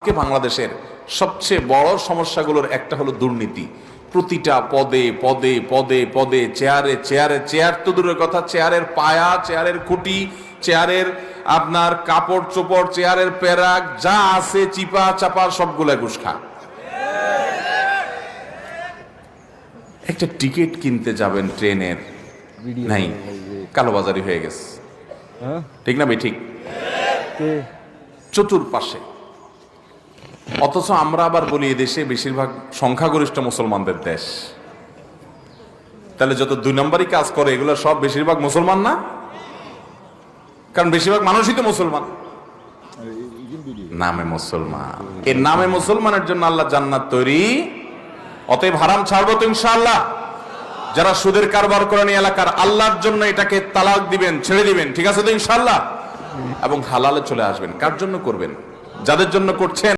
বাংলাদেশের সবচেয়ে বড় সমস্যাগুলোর একটা হলো দুর্নীতি। প্রতিটা পদে পদে পদে পদে চেয়ারে চেয়ারে, চেয়ার তো দূরের কথা, চেয়ারের পায়া, চেয়ারের খুঁটি, চেয়ারের আপনার কাপড় চোপড়, চেয়ারের পেরাক যা আছে চিপা চাপা সবগুলা ঘুষ খা। একটা টিকিট কিনতে যাবেন ট্রেনের, নাই, কালোবাজারি হয়ে গেছে, ঠিক না ভাই? ঠিক, চতুর্পাশে। অথচ আমরা আবার বলি এদেশে বেশিরভাগ সংখ্যাগরিষ্ঠ মুসলমানদের দেশ, তাহলে যত দুই নম্বরই কাজ করে এগুলো সব বেশিরভাগ মুসলমান না? কারণ বেশিরভাগ মানুষই তো মুসলমান, নামে মুসলমান। এর নামে মুসলমানের জন্য আল্লাহ জান্নাত তৈরি। অতএব হারাম ছাড়বো তো ইনশাআল্লাহ। যারা সুদের কারবার করেন এই এলাকার, আল্লাহর জন্য এটাকে তালাক দিবেন, ছেড়ে দিবেন, ঠিক আছে তো ইনশাআল্লাহ, এবং হালালে চলে আসবেন। কার জন্য করবেন? যাদের জন্য করছেন